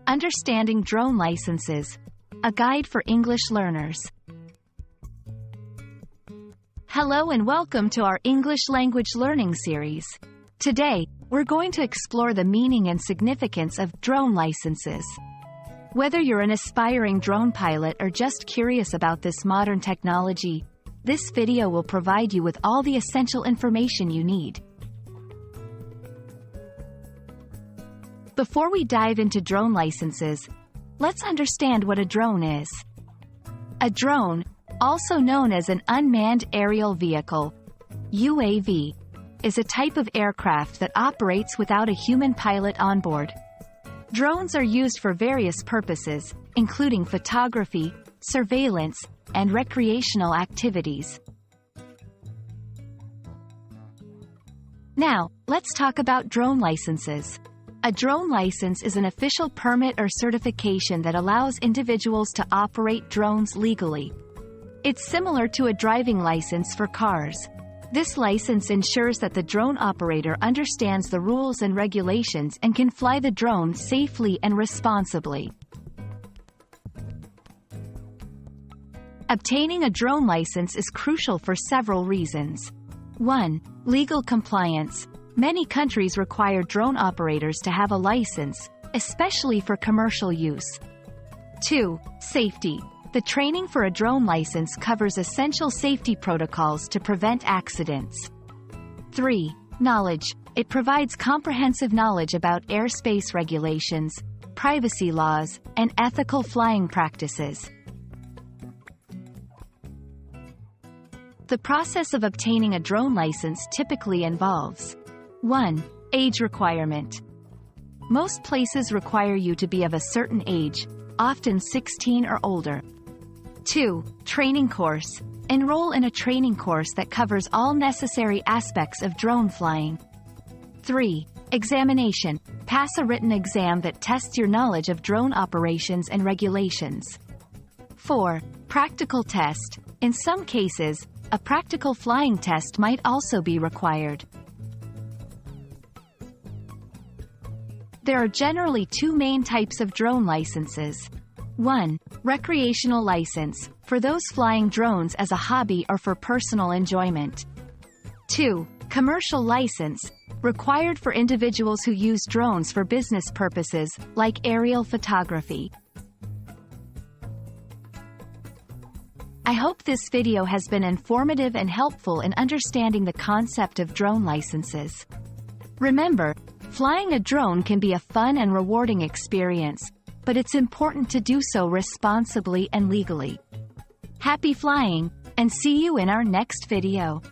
Understanding Drone Licenses, a guide for English learners. Hello and welcome to our English language learning series. Today, we're going to explore the meaning and significance of drone licenses. Whether you're an aspiring drone pilot or just curious about this modern technology, this video will provide you with all the essential information you need. Before we dive into drone licenses, let's understand what a drone is. A drone, also known as an unmanned aerial vehicle, UAV, is a type of aircraft that operates without a human pilot on board. Drones are used for various purposes, including photography, surveillance, and recreational activities. Now, let's talk about drone licenses. A drone license is an official permit or certification that allows individuals to operate drones legally. It's similar to a driving license for cars. This license ensures that the drone operator understands the rules and regulations and can fly the drone safely and responsibly. Obtaining a drone license is crucial for several reasons. 1. Legal compliance. Many countries require drone operators to have a license, especially for commercial use. 2. Safety. The training for a drone license covers essential safety protocols to prevent accidents. 3. Knowledge. It provides comprehensive knowledge about airspace regulations, privacy laws, and ethical flying practices. The process of obtaining a drone license typically involves 1. Age requirement. Most places require you to be of a certain age, often 16 or older. 2. Training course. Enroll in a training course that covers all necessary aspects of drone flying. 3. Examination. Pass a written exam that tests your knowledge of drone operations and regulations. 4. Practical test. In some cases, a practical flying test might also be required. There are generally two main types of drone licenses. 1. Recreational license, for those flying drones as a hobby or for personal enjoyment. 2. Commercial license, required for individuals who use drones for business purposes, like aerial photography. I hope this video has been informative and helpful in understanding the concept of drone licenses. Remember, flying a drone can be a fun and rewarding experience, but it's important to do so responsibly and legally. Happy flying, and see you in our next video.